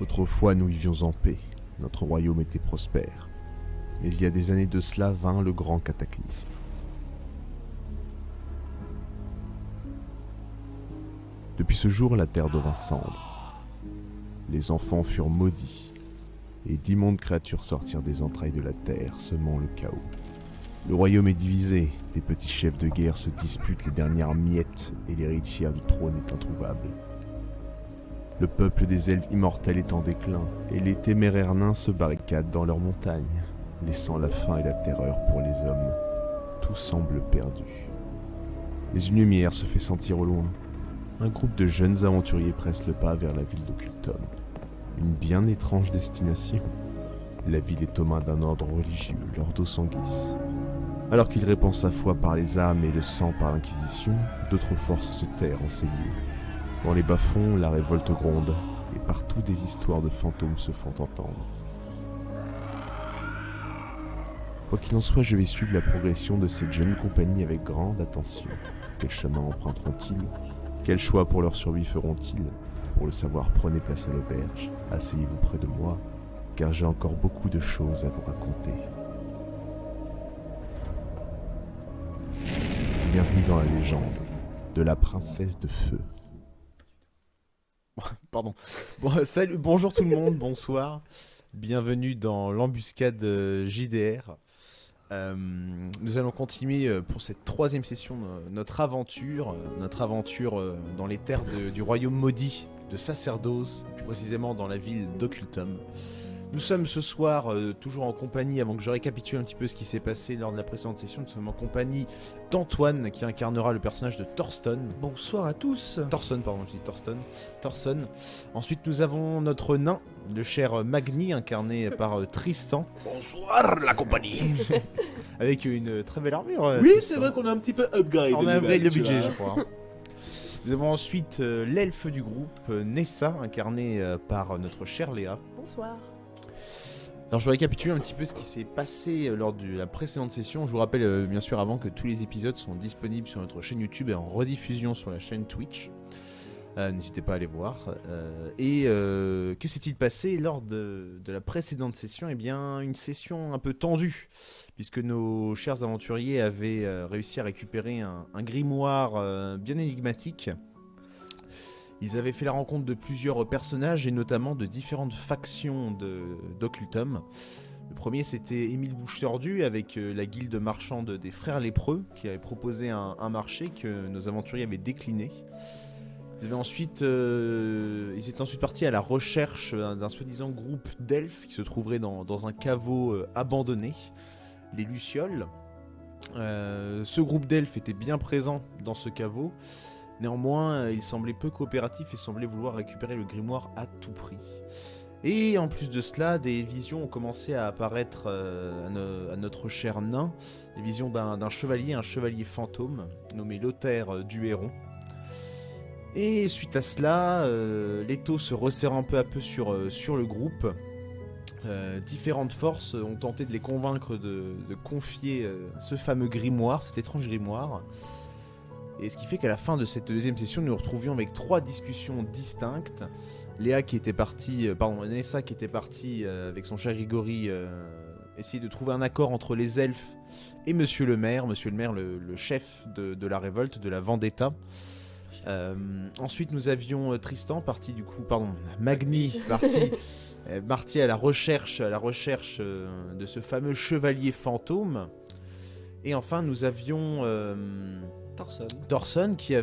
Autrefois, nous vivions en paix. Notre royaume était prospère. Mais il y a des années de cela vint le grand cataclysme. Depuis ce jour, la terre devint cendre. Les enfants furent maudits, et d'immondes créatures sortirent des entrailles de la terre, semant le chaos. Le royaume est divisé, des petits chefs de guerre se disputent les dernières miettes, et l'héritière du trône est introuvable. Le peuple des elfes immortels est en déclin, et les téméraires nains se barricadent dans leurs montagnes, laissant la faim et la terreur pour les hommes. Tout semble perdu. Mais une lumière se fait sentir au loin. Un groupe de jeunes aventuriers presse le pas vers la ville d'Ocultum. Une bien étrange destination. La ville est aux mains d'un ordre religieux, l'Ordo Sanguis. Alors qu'il répand sa foi par les armes et le sang par l'Inquisition, d'autres forces se terrent en ces lieux. Dans les bas-fonds, la révolte gronde, et partout des histoires de fantômes se font entendre. Quoi qu'il en soit, je vais suivre la progression de cette jeune compagnie avec grande attention. Quel chemin emprunteront-ils ? Quel choix pour leur survie feront-ils ? Pour le savoir, prenez place à l'auberge, asseyez-vous près de moi, car j'ai encore beaucoup de choses à vous raconter. Bienvenue dans la légende de la princesse de feu. Pardon. Bon, salut, bonjour tout le monde, bonsoir. Bienvenue dans l'embuscade JDR. Nous allons continuer pour cette troisième session notre aventure dans les terres du royaume maudit de Sacerdos, plus précisément dans la ville d'Ocultum. Nous sommes ce soir toujours en compagnie, avant que je récapitule un petit peu ce qui s'est passé lors de la précédente session, nous sommes en compagnie d'Antoine qui incarnera le personnage de Thorsten. Bonsoir à tous. Thorsten, pardon, je dis Thorsten. Thorsten. Ensuite, nous avons notre nain, le cher Magni, incarné par Tristan. Bonsoir la compagnie. Avec une très belle armure. Oui, Tristan. c'est vrai qu'on a un petit peu upgrade. On a upgrade le budget, je vois. crois. Nous avons ensuite l'elfe du groupe, Nessa, incarné par notre chère Léa. Bonsoir. Alors je vais récapituler un petit peu ce qui s'est passé lors de la précédente session. Je vous rappelle bien sûr avant que tous les épisodes sont disponibles sur notre chaîne YouTube et en rediffusion sur la chaîne Twitch. N'hésitez pas à aller voir. Que s'est-il passé lors de la précédente session ? Eh bien, une session un peu tendue, puisque nos chers aventuriers avaient réussi à récupérer un grimoire bien énigmatique. Ils avaient fait la rencontre de plusieurs personnages et notamment de différentes factions d'Ocultum. Le premier, c'était Émile Bouche-Tordue avec la guilde marchande des Frères Lépreux qui avait proposé un marché que nos aventuriers avaient décliné. Ils étaient ensuite partis à la recherche d'un soi-disant groupe d'elfes qui se trouverait dans un caveau abandonné, les Lucioles. Ce groupe d'elfes était bien présent dans ce caveau. Néanmoins, il semblait peu coopératif et semblait vouloir récupérer le grimoire à tout prix. Et en plus de cela, des visions ont commencé à apparaître à notre cher nain. Les visions d'un chevalier, un chevalier fantôme, nommé Lothaire du Héron. Et suite à cela, l'étau se resserrant peu à peu sur le groupe. Différentes forces ont tenté de les convaincre de confier ce fameux grimoire, cet étrange grimoire. Et ce qui fait qu'à la fin de cette deuxième session, nous nous retrouvions avec 3 discussions distinctes. Nessa qui était partie avec son cher Grigori essayer de trouver un accord entre les elfes et Monsieur le maire, le chef de la révolte, de la vendetta. Ensuite, nous avions Magni parti à la recherche de ce fameux chevalier fantôme. Et enfin, nous avions Thorsten qui est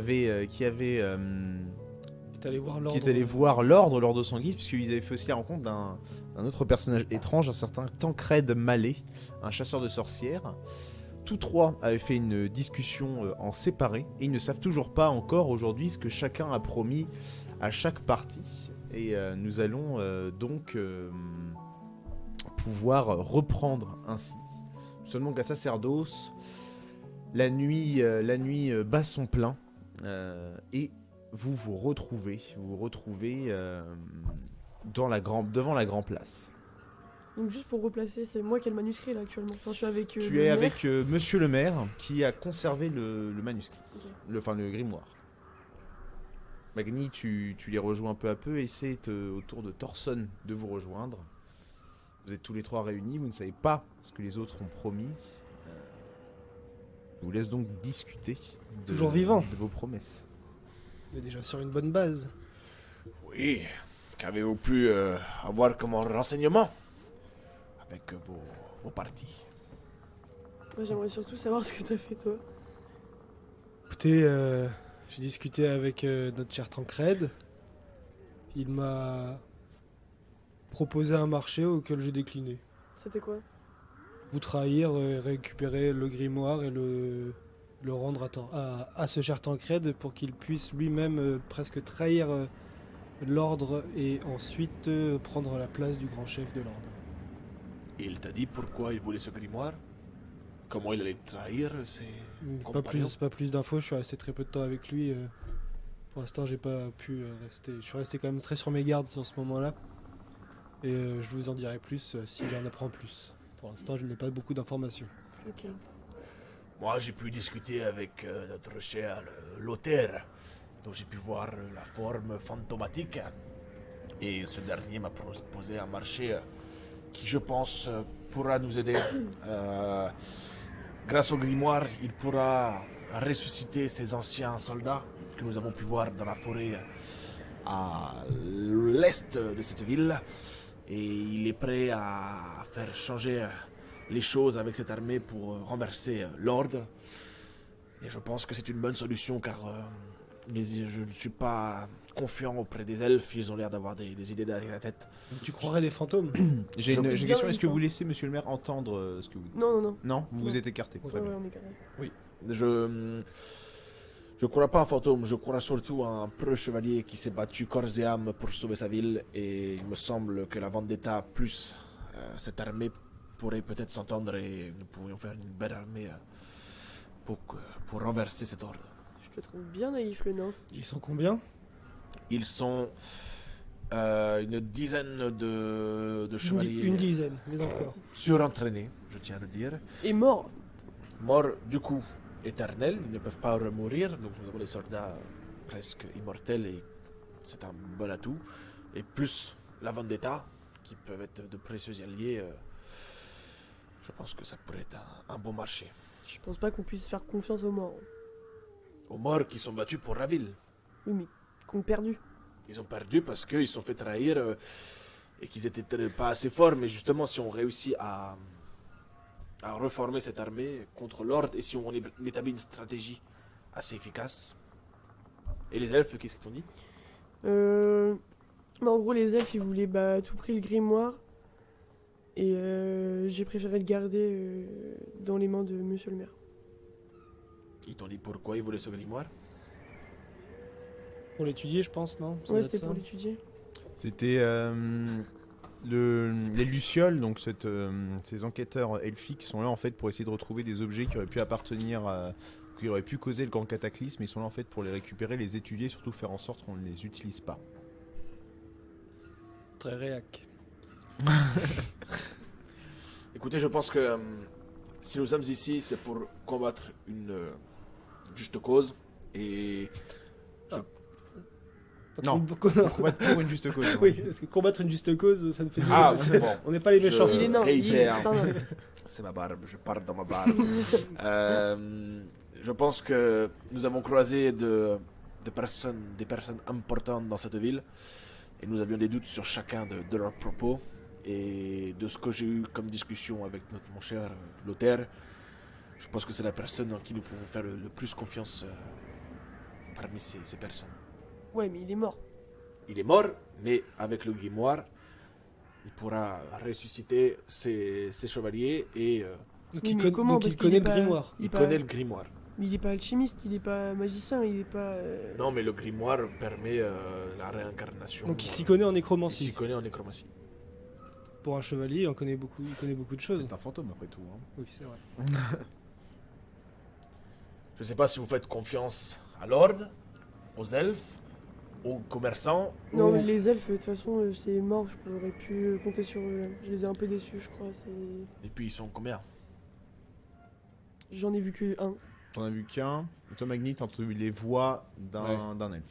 allé voir l'Ordo Sanguis, puisqu'ils avaient fait aussi la rencontre d'un autre personnage étrange, un certain Tancred Mallet, un chasseur de sorcières. Tous 3 avaient fait une discussion en séparé, et ils ne savent toujours pas encore aujourd'hui ce que chacun a promis à chaque partie. Et nous allons donc pouvoir reprendre ainsi. Nous sommes donc à Sacerdos. La nuit bat son plein et vous vous retrouvez devant la grande place. Donc juste pour replacer, c'est moi qui ai le manuscrit là actuellement. Enfin, je suis avec Tu es avec Monsieur le maire qui a conservé le manuscrit, Okay. le grimoire. Magni, tu les rejoins peu à peu et c'est au tour de Thorson de vous rejoindre. Vous êtes tous les trois réunis, vous ne savez pas ce que les autres ont promis. Je vous laisse donc discuter Toujours vivant. de vos promesses. On est déjà sur une bonne base. Oui, qu'avez-vous pu avoir comme renseignement avec vos parties? Moi, j'aimerais surtout savoir ce que t'as fait, toi. Écoutez, j'ai discuté avec notre cher Tancred. Il m'a proposé un marché auquel j'ai décliné. C'était quoi? Vous trahir, récupérer le grimoire et le rendre à ce cher Tancred pour qu'il puisse lui-même presque trahir l'ordre et ensuite prendre la place du grand chef de l'ordre. Il t'a dit pourquoi il voulait ce grimoire? Comment il allait le trahir? Pas plus d'infos, je suis resté très peu de temps avec lui. Pour l'instant, j'ai pas pu rester. Je suis resté quand même très sur mes gardes sur ce moment-là. Et je vous en dirai plus si j'en apprends plus. Pour l'instant, je n'ai pas beaucoup d'informations. Ok. Moi, j'ai pu discuter avec notre cher Lothaire, dont j'ai pu voir la forme fantomatique. Et ce dernier m'a proposé un marché qui, je pense, pourra nous aider. Grâce au grimoire, il pourra ressusciter ces anciens soldats que nous avons pu voir dans la forêt à l'est de cette ville. Et il est prêt à faire changer les choses avec cette armée pour renverser l'ordre. Et je pense que c'est une bonne solution car je ne suis pas confiant auprès des elfes. Ils ont l'air d'avoir des idées derrière la tête. Tu croirais des fantômes? J'ai une bien question, en est-ce que même vous temps. laissez monsieur le maire entendre ce que vous dites? Non, non, non. Non, vous vous Non. êtes écarté. Très Ouais, bien. ouais, on est carré. Je crois pas en fantôme, je crois surtout à un preux chevalier qui s'est battu corps et âme pour sauver sa ville. Et il me semble que la Vendetta plus cette armée pourrait peut-être s'entendre et nous pourrions faire une belle armée pour renverser cet ordre. Je te trouve bien naïf, le nain. Ils sont combien? Ils sont une dizaine de chevaliers Une dizaine, mais encore. surentraînés, je tiens à le dire. Et mort. Morts du coup éternels, ils ne peuvent pas remourir, donc nous avons des soldats presque immortels et c'est un bon atout. Et plus la Vendetta, qui peuvent être de précieux alliés, je pense que ça pourrait être un bon marché. Je pense pas qu'on puisse faire confiance aux morts. Aux morts qui sont battus pour la ville. Oui, mais qu'on perdu. Ils ont perdu parce qu'ils se sont fait trahir et qu'ils étaient pas assez forts, mais justement si on réussit à reformer cette armée contre l'ordre et si on établit une stratégie assez efficace. Et les elfes, qu'est-ce qu'ils t'ont dit? Mais en gros, les elfes, ils voulaient à tout prix le grimoire. Et j'ai préféré le garder dans les mains de monsieur le maire. Ils t'ont dit pourquoi ils voulaient ce grimoire? Pour l'étudier, je pense, non? Ça doit Ouais, être c'était ça. pour l'étudier. C'était les Lucioles, donc ces enquêteurs elfiques qui sont là en fait pour essayer de retrouver des objets qui auraient pu appartenir qui auraient pu causer le grand cataclysme. Ils sont là en fait pour les récupérer, les étudier, surtout faire en sorte qu'on ne les utilise pas. Très réac. Écoutez, je pense que si nous sommes ici, c'est pour combattre une juste cause et Non. Beaucoup- Combattre pour une juste cause. Oui, parce que combattre une juste cause, ça ne fait Ah, dire. c'est bon. On n'est pas les méchants. Il est nain, réitère. c'est un nain. C'est ma barbe, je parle dans ma barbe. Je pense que nous avons croisé des personnes importantes dans cette ville et nous avions des doutes sur chacun de leurs propos et de ce que j'ai eu comme discussion avec mon cher Lothaire. Je pense que c'est la personne en qui nous pouvons faire le plus confiance parmi ces personnes. Ouais, mais il est mort. Il est mort, mais avec le grimoire, il pourra ressusciter ses chevaliers et Donc, Oui, il, mais con- comment? donc Parce il qu'il connaît est le pas- grimoire. il pas- connaît le grimoire. Mais il est pas alchimiste, il est pas magicien, il est pas. Non, mais le grimoire permet la réincarnation. Donc il s'y connaît en Il s'y nécromancie. connaît en nécromancie. Pour un chevalier, il connaît beaucoup de choses. C'est un fantôme après tout. Hein. Oui, c'est vrai. Je ne sais pas si vous faites confiance à l'ordre, aux elfes, aux commerçants. Non, ou... mais les elfes, de toute façon, c'est mort, j'aurais pu compter sur eux là. Je les ai un peu déçus, je crois. Et puis ils sont combien? J'en ai vu que un. T'en as vu qu'un. Et toi, Magni, t'as entendu les voix d'un elfe.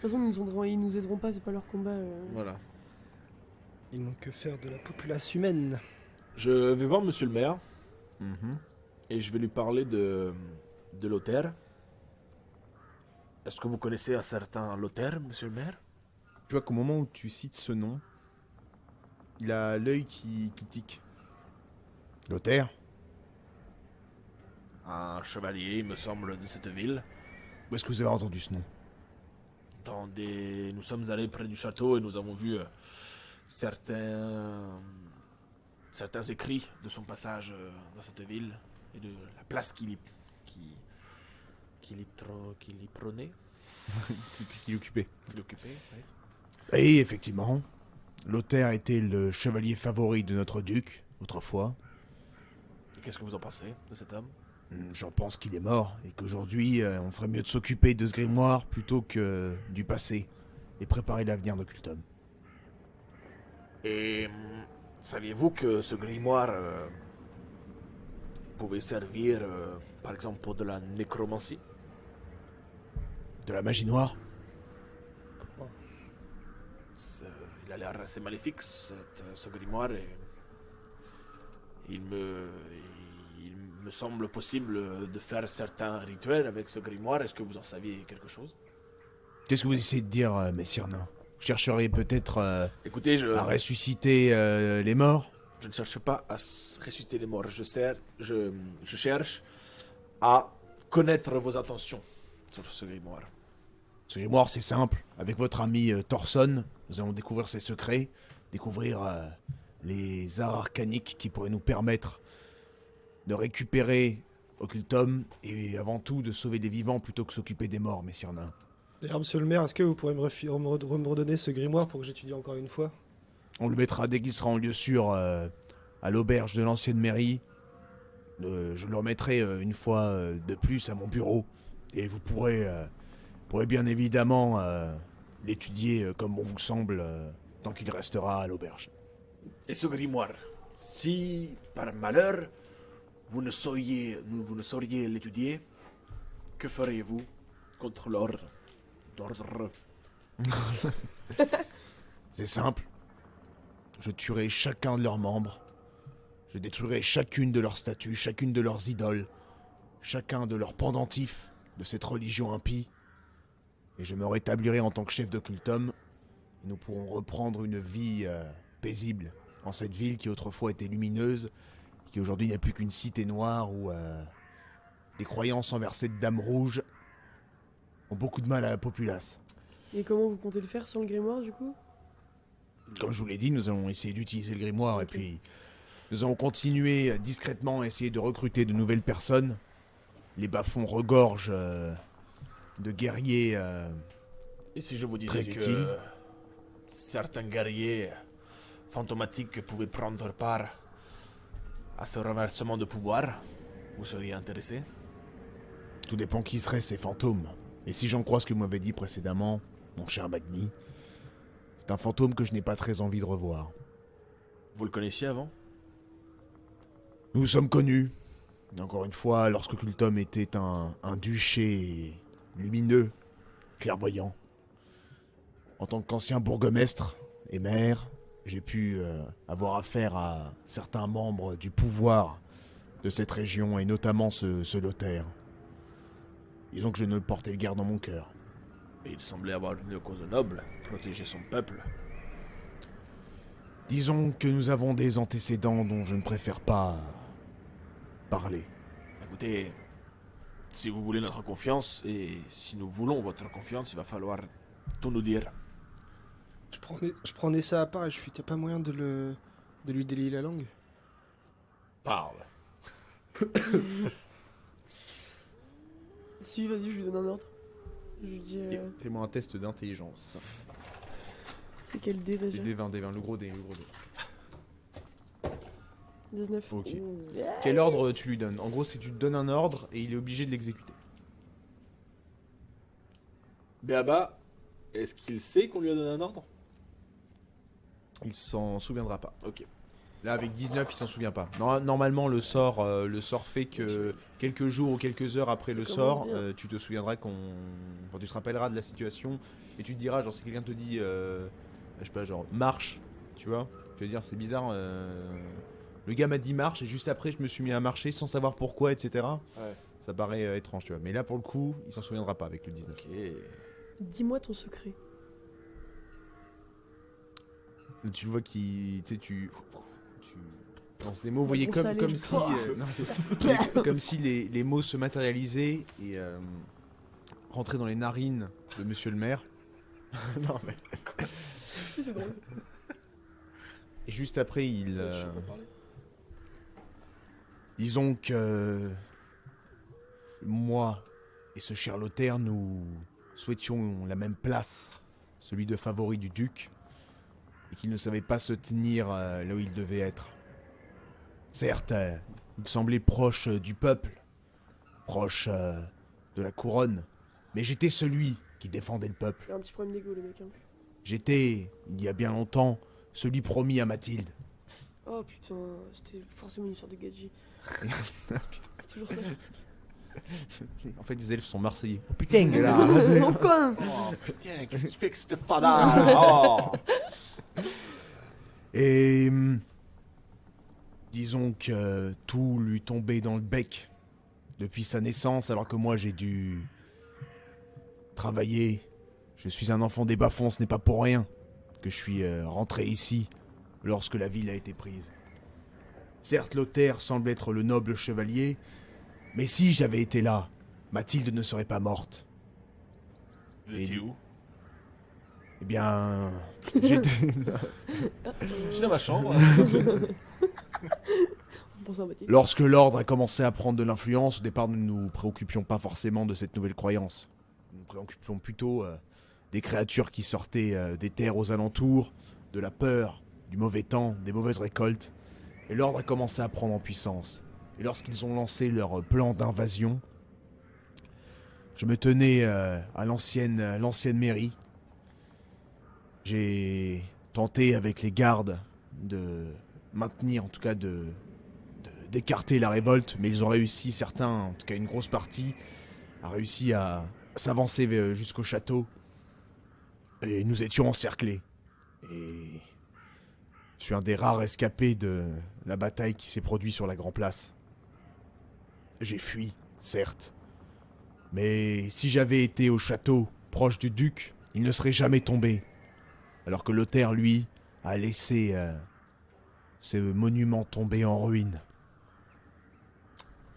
toute façon, ils nous aideront pas, c'est pas leur combat. Voilà. Ils n'ont que faire de la populace humaine. Je vais voir monsieur le maire Mhm. et je vais lui parler de Lothaire. Est-ce que vous connaissez un certain Lothaire, monsieur le maire? Tu vois qu'au moment où tu cites ce nom, il a l'œil qui tique. Lothaire? Un chevalier, il me semble, de cette ville. Où est-ce que vous avez entendu ce nom? Nous sommes allés près du château et nous avons vu certains écrits de son passage dans cette ville et de la place qu'il y prenait, Qui l'occupait. qu'il occupait. Oui. Et effectivement, Lothaire était le chevalier favori de notre duc, autrefois. Et qu'est-ce que vous en pensez de cet homme? J'en pense qu'il est mort, et qu'aujourd'hui, on ferait mieux de s'occuper de ce grimoire plutôt que du passé, et préparer l'avenir de Cultum. Et saviez-vous que ce grimoire pouvait servir, par exemple, pour de la nécromancie? De la magie noire? Il a l'air assez maléfique, ce grimoire, et il me semble possible de faire certains rituels avec ce grimoire. Est-ce que vous en saviez quelque chose? Qu'est-ce que vous essayez de dire, messire nain? Vous chercheriez peut-être Écoutez, à ressusciter les morts? je ne cherche pas à ressusciter les morts. Je cherche à connaître vos intentions sur ce grimoire. Ce grimoire, c'est simple. Avec votre ami Thorson, nous allons découvrir ses secrets, découvrir les arts arcaniques qui pourraient nous permettre de récupérer Occultum et avant tout de sauver des vivants plutôt que s'occuper des morts, messire nain. D'ailleurs, monsieur le maire, est-ce que vous pourrez me redonner ce grimoire pour que j'étudie encore une fois? On le mettra dès qu'il sera en lieu sûr à l'auberge de l'ancienne mairie. Je le remettrai une fois de plus à mon bureau. Et vous pourrez bien évidemment l'étudier comme bon vous semble tant qu'il restera à l'auberge. Et ce grimoire, si par malheur vous ne sauriez l'étudier, que feriez-vous contre l'ordre? C'est simple. Je tuerai chacun de leurs membres. Je détruirai chacune de leurs statues, chacune de leurs idoles, chacun de leurs pendentifs de cette religion impie. Et je me rétablirai en tant que chef de Cultum. Et nous pourrons reprendre une vie paisible en cette ville qui autrefois était lumineuse, qui aujourd'hui n'est plus qu'une cité noire où des croyances envers cette dame rouge ont beaucoup de mal à la populace. Et comment vous comptez le faire sans le grimoire, du coup? Comme je vous l'ai dit, nous allons essayer d'utiliser le grimoire et puis nous allons continuer discrètement à essayer de recruter de nouvelles personnes. Les bas-fonds regorgent de guerriers Et si je vous très disais utiles. que certains guerriers fantomatiques pouvaient prendre part à ce renversement de pouvoir, vous seriez intéressé? Tout dépend qui seraient ces fantômes. Et si j'en crois ce que vous m'avez dit précédemment, mon cher Magni, c'est un fantôme que je n'ai pas très envie de revoir. Vous le connaissiez avant? Nous sommes connus. Et encore une fois, lorsque Cultum était un duché lumineux, clairvoyant. En tant qu'ancien bourgmestre et maire, j'ai pu avoir affaire à certains membres du pouvoir de cette région, et notamment ce Lothaire. Disons que je ne portais le guère dans mon cœur. Et il semblait avoir une cause noble, protéger son peuple. Disons que nous avons des antécédents dont je ne préfère pas parler. Écoutez, si vous voulez notre confiance, et si nous voulons votre confiance, il va falloir tout nous dire. Je prenais ça à part et je fais, t'as pas moyen de lui délier la langue? Parle. Si, vas-y, je lui donne un ordre. Je lui dis. Fais-moi un test d'intelligence. C'est quel dé déjà? D20, le gros dé, 19. Ok. Ouh. Quel ordre tu lui donnes? En gros, c'est tu te donnes un ordre et il est obligé de l'exécuter. Béaba, est-ce qu'il sait qu'on lui a donné un ordre? Il s'en souviendra pas. Ok. Là, avec 19, il s'en souvient pas. Normalement, le sort fait que quelques jours ou quelques heures après le commence sort, bien. tu te souviendras tu te rappelleras de la situation et tu te diras, genre, si quelqu'un te dit, je sais pas, genre, marche, tu vois, tu vas dire, c'est bizarre, le gars m'a dit marche et juste après, je me suis mis à marcher sans savoir pourquoi, etc. Ouais. Ça paraît étrange, tu vois. Mais là, pour le coup, il s'en souviendra pas avec le 19. Ok. Dis-moi ton secret. Tu vois qui, tu sais, tu lances des mots, vous voyez, grosse comme allée, si, pouah. non, comme si les mots se matérialisaient et rentraient dans les narines de Monsieur le Maire. Non mais. Si, c'est drôle. Et juste après, Je sais pas parler. disons que moi et ce cher Lothaire, nous souhaitions la même place, celui de favori du duc, et qu'il ne savait pas se tenir là où il devait être. Certes, il semblait proche du peuple, proche de la couronne, mais j'étais celui qui défendait le peuple. Il a un petit problème d'ego, le mec. Hein. J'étais, il y a bien longtemps, celui promis à Mathilde. Oh putain, c'était forcément une sorte de gadget. Putain. C'est toujours ça. En fait, les elfes sont marseillais. Oh putain, là. Encore. Oh putain, qu'est-ce qu'il fait que cette fada là? Oh. Et disons que tout lui tombait dans le bec depuis sa naissance, alors que moi j'ai dû travailler. Je suis un enfant des bas-fonds, ce n'est pas pour rien que je suis rentré ici lorsque la ville a été prise. Certes, Lothaire semble être le noble chevalier, mais si j'avais été là, Mathilde ne serait pas morte. Vous étiez où? Eh bien, j'étais... J'étais dans ma chambre. On pense à Mathilde. Lorsque l'ordre a commencé à prendre de l'influence, au départ nous ne nous préoccupions pas forcément de cette nouvelle croyance. Nous nous préoccupions plutôt des créatures qui sortaient des terres aux alentours, de la peur, du mauvais temps, des mauvaises récoltes. Et l'ordre a commencé à prendre en puissance. Et lorsqu'ils ont lancé leur plan d'invasion, je me tenais à l'ancienne mairie. J'ai tenté avec les gardes de maintenir, en tout cas d'écarter la révolte, mais ils ont réussi, certains, en tout cas une grosse partie, a réussi à s'avancer jusqu'au château. Et nous étions encerclés. Et je suis un des rares escapés de la bataille qui s'est produite sur la Grand Place. J'ai fui, certes. Mais si j'avais été au château, proche du duc, il ne serait jamais tombé. Alors que Lothaire, lui, a laissé ce monument tomber en ruine.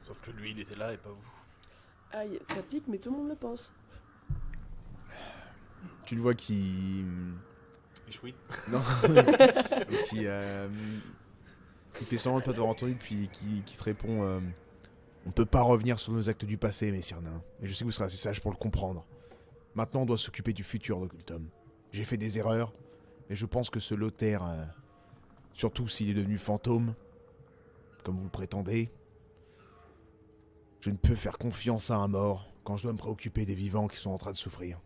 Sauf que lui, il était là et pas vous. Aïe, ça pique, mais tout le monde le pense. Tu le vois qui... Échoui. Non. qui fait semblant de pas t'avoir entendu, puis qui te répond on peut pas revenir sur nos actes du passé, messire nains. Et je sais que vous serez assez sage pour le comprendre. Maintenant, on doit s'occuper du futur d'Occultum. J'ai fait des erreurs, mais je pense que ce Lothaire, surtout s'il est devenu fantôme, comme vous le prétendez, je ne peux faire confiance à un mort quand je dois me préoccuper des vivants qui sont en train de souffrir.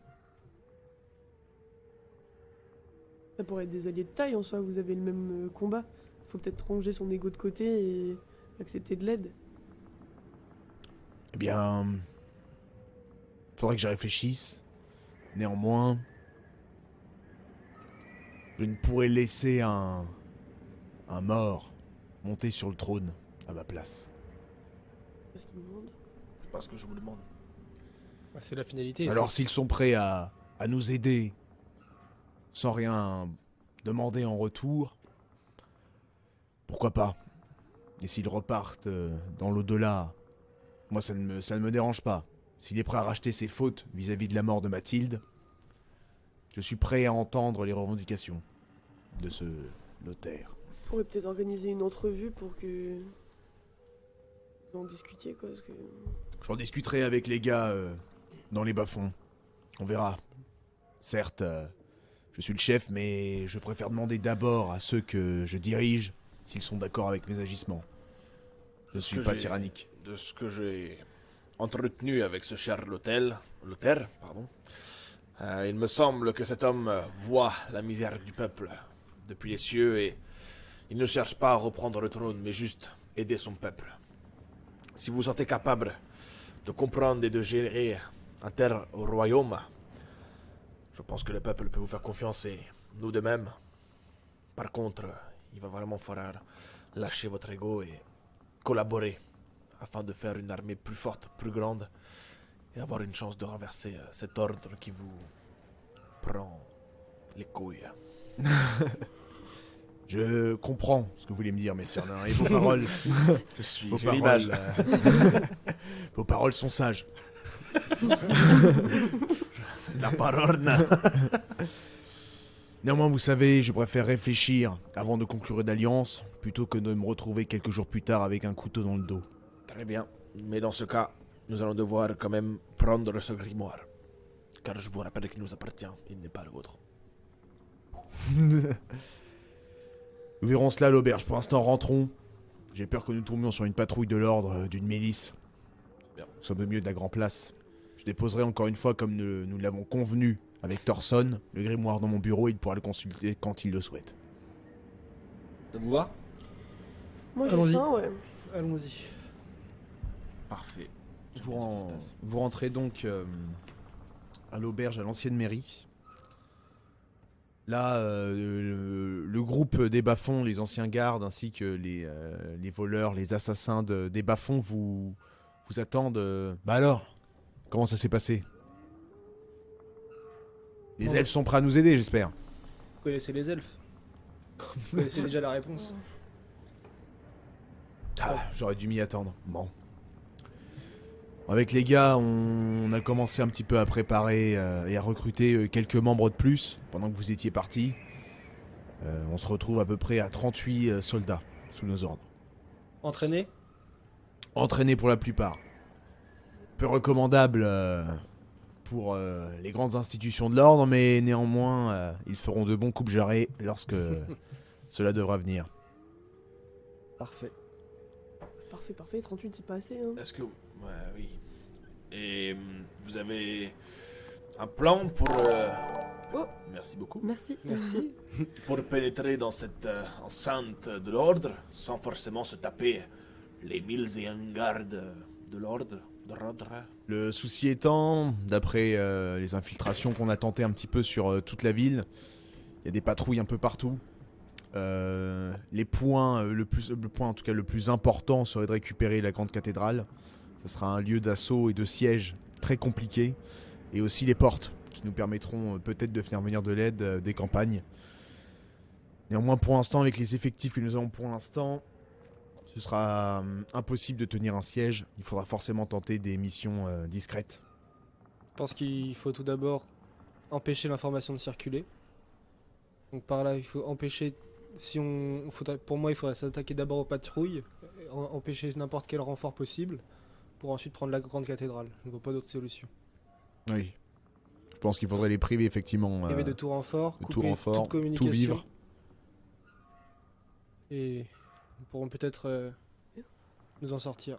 Ça pourrait être des alliés de taille en soi, vous avez le même combat. Faut peut-être ranger son ego de côté et accepter de l'aide. Eh bien... faudrait que j'y réfléchisse. Néanmoins... je ne pourrais laisser un mort monter sur le trône à ma place. Parce qu'il me demande. C'est pas ce que je vous demande. Bah, c'est la finalité. Alors s'ils sont prêts à nous aider, sans rien demander en retour, pourquoi pas? Et s'ils repartent dans l'au-delà, moi ça ne me dérange pas. S'il est prêt à racheter ses fautes vis-à-vis de la mort de Mathilde, je suis prêt à entendre les revendications de ce Lothaire. On pourrait peut-être organiser une entrevue pour que vous en discutiez quoi, parce que J'en discuterai avec les gars dans les bas-fonds. On verra. Certes, je suis le chef, mais je préfère demander d'abord à ceux que je dirige s'ils sont d'accord avec mes agissements. Je suis pas tyrannique. De ce que j'ai entretenu avec ce cher Lothaire, pardon, il me semble que cet homme voit la misère du peuple depuis les cieux et Il ne cherche pas à reprendre le trône, mais juste aider son peuple. Si vous vous sentez capable de comprendre et de gérer un tel royaume, je pense que le peuple peut vous faire confiance et nous de même. Par contre, il va vraiment falloir lâcher votre ego et collaborer afin de faire une armée plus forte, plus grande et avoir une chance de renverser cet ordre qui vous prend les couilles. Je comprends ce que vous voulez me dire, messieurs nains, et vos paroles. J'ai Vos l'image. paroles, vos paroles sont sages. La parole. Néanmoins, vous savez, je préfère réfléchir avant de conclure une alliance plutôt que de me retrouver quelques jours plus tard avec un couteau dans le dos. Très bien. Mais dans ce cas, nous allons devoir quand même prendre ce grimoire. Car je vous rappelle qu'il nous appartient, il n'est pas le vôtre. Nous verrons cela à l'auberge. Pour l'instant, rentrons. J'ai peur que nous tombions sur une patrouille de l'ordre d'une milice. Bien. Nous sommes au milieu de la grande place. Je déposerai encore une fois, comme nous l'avons convenu avec Thorson, le grimoire dans mon bureau et il pourra le consulter quand il le souhaite. Ça vous va? Moi j'ai Allons-y. faim, ouais. Allons-y. Parfait. Vous rentrez donc à l'auberge à l'ancienne mairie. Là, le groupe des bas-fonds, les anciens gardes, ainsi que les voleurs, les assassins des bas-fonds vous attendent. Bah alors, comment ça s'est passé? Les elfes sont prêts à nous aider, j'espère. Vous connaissez les elfes. Vous connaissez déjà la réponse. Ah, j'aurais dû m'y attendre. Bon. Avec les gars, on a commencé un petit peu à préparer et à recruter quelques membres de plus pendant que vous étiez partis. On se retrouve à peu près à 38 soldats sous nos ordres. Entraîné. Entraînés pour la plupart. Peu recommandable pour les grandes institutions de l'ordre, mais néanmoins, ils feront de bons coups jarrets lorsque cela devra venir. Parfait. Parfait, 38 c'est pas assez, hein. Est-ce que... Ouais, oui. Et vous avez un plan pour... Oh. Merci beaucoup. Merci. Merci. Pour pénétrer dans cette enceinte de l'ordre, sans forcément se taper les 1001 gardes de l'ordre. Le souci étant, d'après les infiltrations qu'on a tentées un petit peu sur toute la ville, il y a des patrouilles un peu partout. Le point en tout cas le plus important serait de récupérer la grande cathédrale. Ce sera un lieu d'assaut et de siège très compliqué. Et aussi les portes, qui nous permettront peut-être de faire venir de l'aide des campagnes. Néanmoins, pour l'instant, avec les effectifs que nous avons pour l'instant, ce sera impossible de tenir un siège. Il faudra forcément tenter des missions discrètes. Je pense qu'il faut tout d'abord empêcher l'information de circuler. Donc par là, il faut empêcher... pour moi, il faudrait s'attaquer d'abord aux patrouilles, empêcher n'importe quel renfort possible, pour ensuite prendre la grande cathédrale. Je ne vois pas d'autre solution. Oui. Je pense qu'il faudrait les priver effectivement. Priver de tout renfort, couper toute communication. tout vivre. Et nous pourrons peut-être nous en sortir.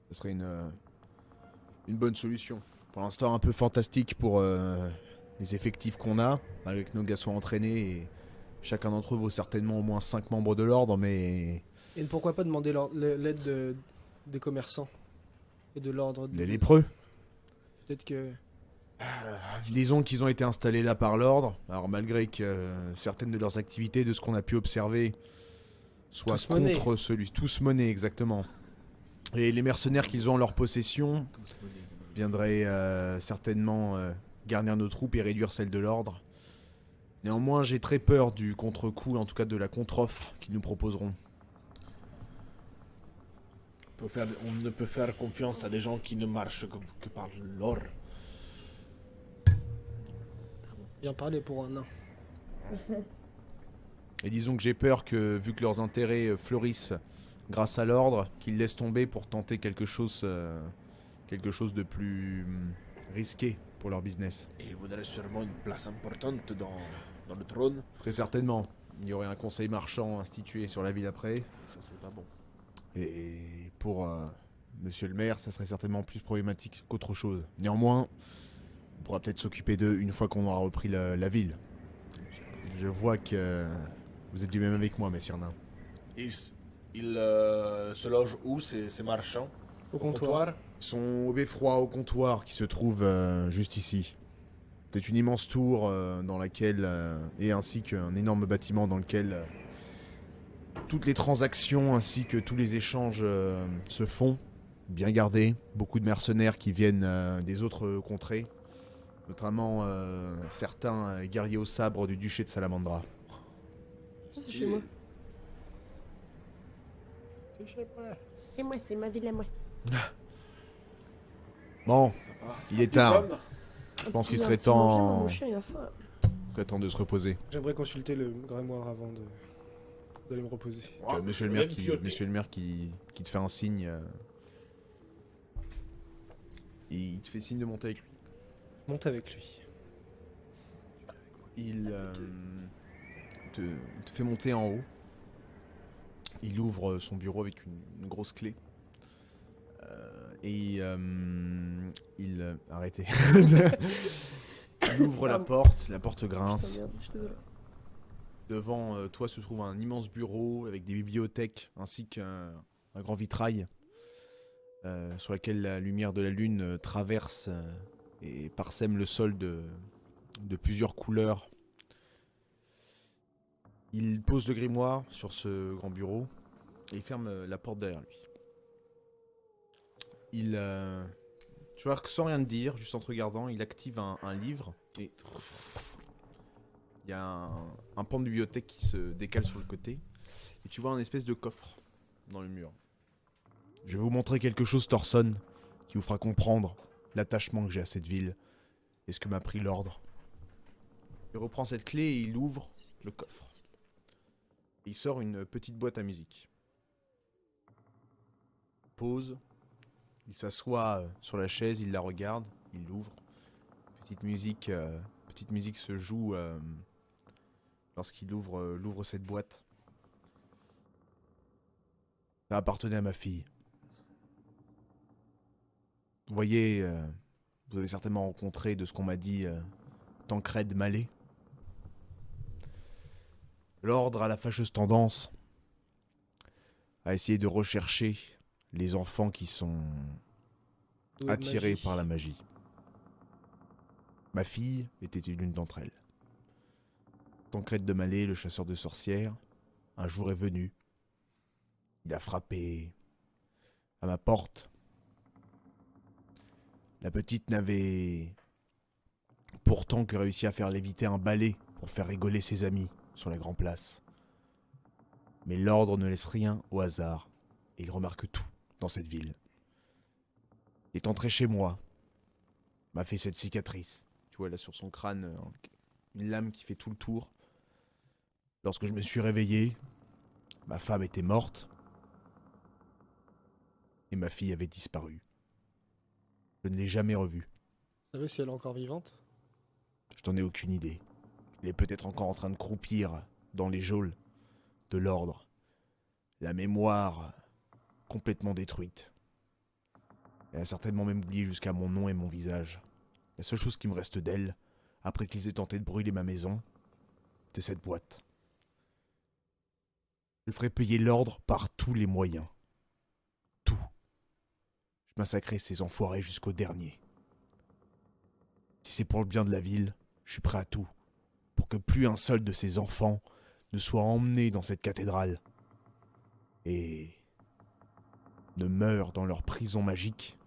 Ce serait une bonne solution. Pour l'instant, un peu fantastique pour les effectifs qu'on a, malgré que nos gars soient entraînés. Et chacun d'entre eux vaut certainement au moins 5 membres de l'ordre, mais... Et pourquoi pas demander l'aide des commerçants et de l'ordre. Les lépreux. Peut-être que... Disons qu'ils ont été installés là par l'ordre. Alors malgré que certaines de leurs activités, de ce qu'on a pu observer, soient Tous monnaies. contre celui... Tous monnaies, exactement. Et les mercenaires qu'ils ont en leur possession viendraient certainement garnir nos troupes et réduire celles de l'ordre. Néanmoins, j'ai très peur du contre-coup, en tout cas de la contre-offre qu'ils nous proposeront. On ne peut faire confiance à des gens qui ne marchent que par l'or. Bien parlé pour un nain. Et disons que j'ai peur que, vu que leurs intérêts fleurissent grâce à l'ordre, qu'ils laissent tomber pour tenter quelque chose de plus risqué pour leur business. Et il voudrait sûrement une place importante dans le trône. Très certainement. Il y aurait un conseil marchand institué sur la ville après. Ça, c'est pas bon. Et pour monsieur le maire, ça serait certainement plus problématique qu'autre chose. Néanmoins, on pourra peut-être s'occuper d'eux une fois qu'on aura repris la ville. Je vois que Vous êtes du même avec moi, messire nain. Il se loge où ces marchands? Au comptoir. Ils sont au beffroi au comptoir qui se trouve juste ici. C'est une immense tour dans laquelle, et ainsi qu'un énorme bâtiment dans lequel toutes les transactions ainsi que tous les échanges se font. Bien gardés, beaucoup de mercenaires qui viennent des autres contrées, notamment certains guerriers au sabre du duché de Salamandra. C'est chez moi. C'est moi, c'est ma ville à moi. Bon, Sympa. il est tard. Nous sommes- Je pense qu'il Un serait petit manger, temps... mon chien, il a faim. serait temps de se reposer. J'aimerais consulter le grimoire avant d'aller me reposer. Ouais, Monsieur le je maire, vais qui, pioter. monsieur le maire qui te fait un signe. Il te fait signe de monter avec lui. Monte avec lui. Il te fait monter en haut. Il ouvre son bureau avec une grosse clé. Arrêtez. Il ouvre la porte grince. Putain, merde, je suis désolé. Devant toi se trouve un immense bureau avec des bibliothèques ainsi qu'un grand vitrail sur lequel la lumière de la lune traverse et parsème le sol de plusieurs couleurs. Il pose le grimoire sur ce grand bureau et il ferme la porte derrière lui. Tu vois que sans rien dire, juste en te regardant, il active un livre et il y a un pan de bibliothèque qui se décale sur le côté et tu vois un espèce de coffre dans le mur. Je vais vous montrer quelque chose, Thorson, qui vous fera comprendre l'attachement que j'ai à cette ville et ce que m'a pris l'ordre. Il reprend cette clé et il ouvre le coffre. Et il sort une petite boîte à musique. Pause. Il s'assoit sur la chaise, il la regarde, il l'ouvre. Petite musique se joue lorsqu'il l'ouvre cette boîte. Ça appartenait à ma fille. Vous voyez, vous avez certainement rencontré de ce qu'on m'a dit Tancred Mallet. L'ordre a la fâcheuse tendance à essayer de rechercher les enfants qui sont attirés par la magie. Ma fille était l'une d'entre elles. Tancred de Mallet, le chasseur de sorcières, un jour est venu. Il a frappé à ma porte. La petite n'avait pourtant que réussi à faire léviter un balai pour faire rigoler ses amis sur la grande place. Mais l'ordre ne laisse rien au hasard, et il remarque tout dans cette ville. Il est entré chez moi, m'a fait cette cicatrice. Tu vois là sur son crâne, une lame qui fait tout le tour. Lorsque je me suis réveillé, ma femme était morte, et ma fille avait disparu. Je ne l'ai jamais revue. Vous savez si elle est encore vivante? Je n'en ai aucune idée. Elle est peut-être encore en train de croupir dans les geôles de l'ordre. La mémoire complètement détruite. Elle a certainement même oublié jusqu'à mon nom et mon visage. La seule chose qui me reste d'elle, après qu'ils aient tenté de brûler ma maison, c'est cette boîte. Je ferai payer l'ordre par tous les moyens. Tout. Je massacrerai ces enfoirés jusqu'au dernier. Si c'est pour le bien de la ville, je suis prêt à tout. Pour que plus un seul de ces enfants ne soit emmené dans cette cathédrale. Et ne meure dans leur prison magique.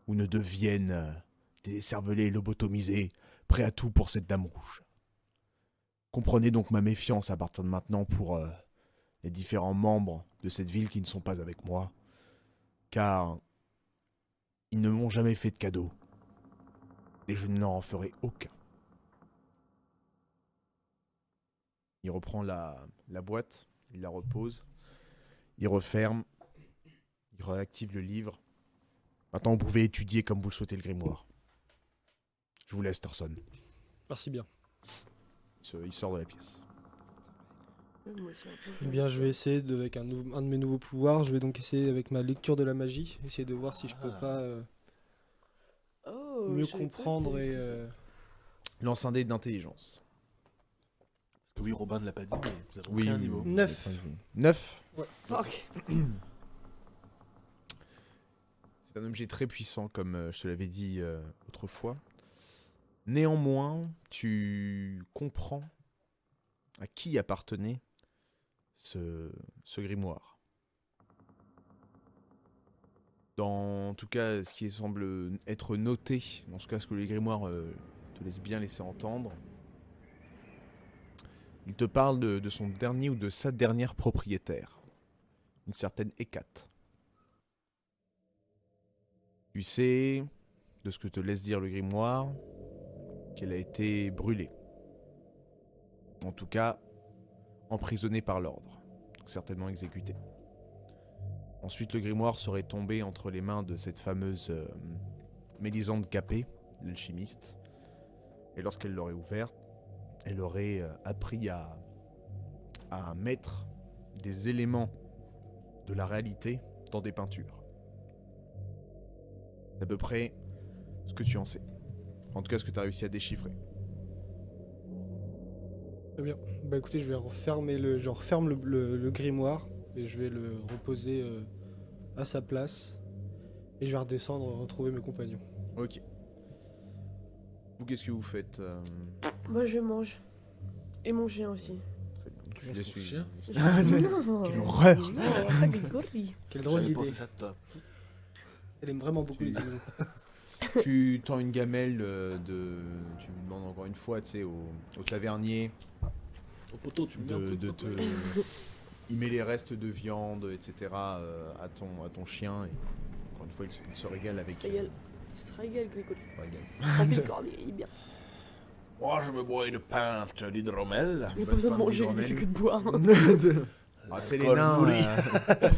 Ou ne deviennent des cervelés lobotomisés, prêts à tout pour cette dame rouge. Comprenez donc ma méfiance à partir de maintenant pour les différents membres de cette ville qui ne sont pas avec moi. Car ils ne m'ont jamais fait de cadeau. Et je ne leur en ferai aucun. Il reprend la boîte, il la repose, il referme, il réactive le livre. Maintenant, vous pouvez étudier comme vous le souhaitez le grimoire. Je vous laisse, Thorson. Merci bien. Il sort de la pièce. Moi aussi, un peu. Eh bien, je vais essayer, avec un de mes nouveaux pouvoirs, je vais donc essayer avec ma lecture de la magie, essayer de voir si je peux pas Oh, mieux je savais pas que comprendre t'avais et... pris ça. Lance un dé d'intelligence. Parce que oui, Robin ne l'a pas dit, mais nous avons Oui, pris un niveau. 9. 9. Fuck. C'est un objet très puissant, comme je te l'avais dit autrefois. Néanmoins, tu comprends à qui appartenait ce grimoire. En tout cas, ce qui semble être noté, dans ce cas, ce que les grimoires te laissent bien laisser entendre, il te parle de son dernier ou de sa dernière propriétaire, une certaine Hécate. Tu sais, de ce que te laisse dire le grimoire, qu'elle a été brûlée. En tout cas, emprisonnée par l'ordre, certainement exécutée. Ensuite, le grimoire serait tombé entre les mains de cette fameuse Mélisande Capet, l'alchimiste. Et lorsqu'elle l'aurait ouvert, elle aurait appris à mettre des éléments de la réalité dans des peintures. C'est à peu près ce que tu en sais. En tout cas, ce que tu as réussi à déchiffrer. Très bien. Bah écoutez, je referme le grimoire et je vais le reposer à sa place. Et je vais redescendre retrouver mes compagnons. Ok. Vous, qu'est-ce que vous faites Moi, je mange. Et mon chien aussi. Je les suis. Non. Quelle horreur. Non, pas Grégory. Quelle drôle J'avais d'idée. pensé ça de toi. Elle aime vraiment beaucoup les animaux. Tu tends une gamelle tu me demandes encore une fois, tu sais, au tavernier Au poteau, tu me mets un peu de te... Il met les restes de viande, etc. À ton chien. Et encore une fois, il se régale avec... Il se régale, Grégory. Il se régale. Remplis le corps, il est bien. Moi, je me bois une pinte d'hydromel. Il n'y a pas besoin de pas manger, il d'hydromel. fait que de boire. Ah, tu sais, les Col nains... pourri.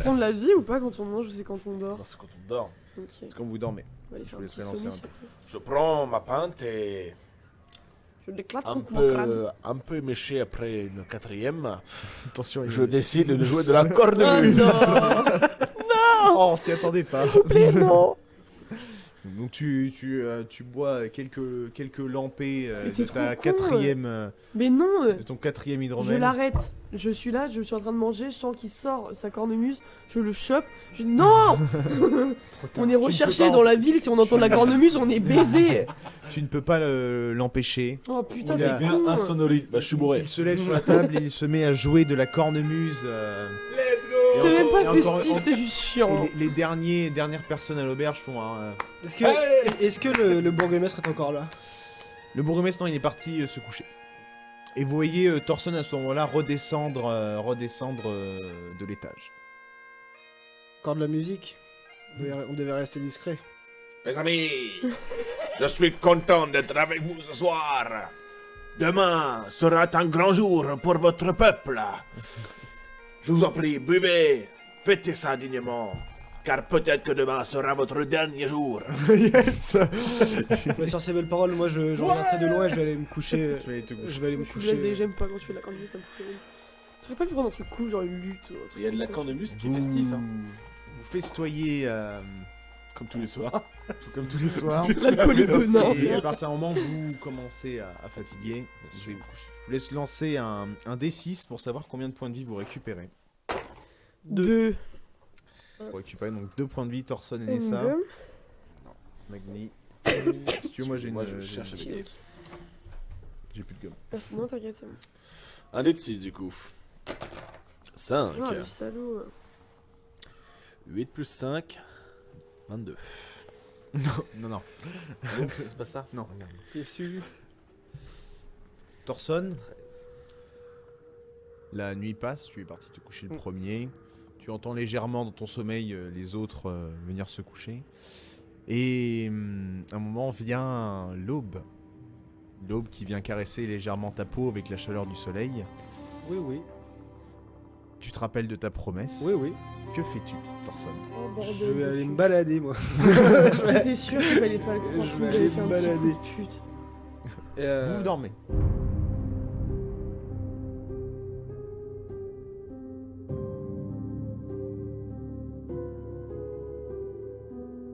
Prendre la vie ou pas quand on mange ou c'est quand on dort? Non, c'est quand on dort. Ok. C'est quand vous dormez. On va aller Je faire vous un laisserai petit lancer sommeil, un s'il te plaît. Je prends ma pinte et Je l'éclate un contre mon crâne. un peu éméché après une quatrième, Attention, je décide de jouer de la cornemuse. Non, Oh, on s'y attendait pas. s'il vous plaît, non. Donc tu bois quelques lampées Mais t'es de ta trop con, quatrième... Mais non, de ton quatrième je hydromel. l'arrête. Je suis là, je suis en train de manger, je sens qu'il sort sa cornemuse, je le chope. Je dis non. On est recherché dans la ville, si on entend de la cornemuse, on est baisé. Tu ne peux pas l'empêcher. Oh putain, Il t'es a Bien con. insonorisé. Bah, je suis bourré. Il se lève sur la table et il se met à jouer de la cornemuse. Let's C'est même et pas encore- festif, c'est juste chiant. Et les dernières personnes à l'auberge font un... Est-ce que le bourgmestre est encore là? Le bourgmestre, non, il est parti se coucher. Et vous voyez Thorson à ce moment-là redescendre de l'étage. Encore de la musique? On devait rester discret. Mes amis, je suis content d'être avec vous ce soir. Demain sera un grand jour pour votre peuple. Je vous en prie, buvez, fêtez ça dignement. Car peut-être que demain sera votre dernier jour. Yes. Ouais, sur ces belles paroles, moi je regarde ça de loin et je vais aller me coucher. Je vais te coucher. Je vais aller me Je suis blasé, coucher. j'aime pas quand tu fais de la cornemuse, ça me fout rire. Tu aurais pas pu prendre un truc cool, genre une lutte ou un truc Il y a de la comme ça. cornemuse qui est festif, hein. Vous festoyez Comme tous les soirs. comme tous les soirs. L'alcoolique de nain. Et à partir d'un moment, vous commencez à fatiguer. Je vous laisse lancer un D6 pour savoir combien de points de vie vous récupérez. 2. Vous récupérez donc 2 points de vie, Thorson et Nessa. Magni. Si tu veux, moi j'ai une... Moi, je cherche j'ai- avec J'ai plus de gomme. Merci, non, t'inquiète, c'est bon. Un dé de 6 du coup. 5. Oh, le salaud. 8 plus 5. 22. Non. C'est pas ça? Non. T'es su. Thorson, la nuit passe, tu es parti te coucher le premier. Tu entends légèrement dans ton sommeil les autres venir se coucher. Et un moment vient l'aube. L'aube qui vient caresser légèrement ta peau avec la chaleur du soleil. Oui, oui. Tu te rappelles de ta promesse. Oui, oui. Que fais-tu, Thorson? Oh, bordel Je vais de aller cul. me balader, moi. J'étais sûr qu'il fallait pas le croire. Je tu vais nous aller avais fait me un petit balader. coup de pute. Vous dormez.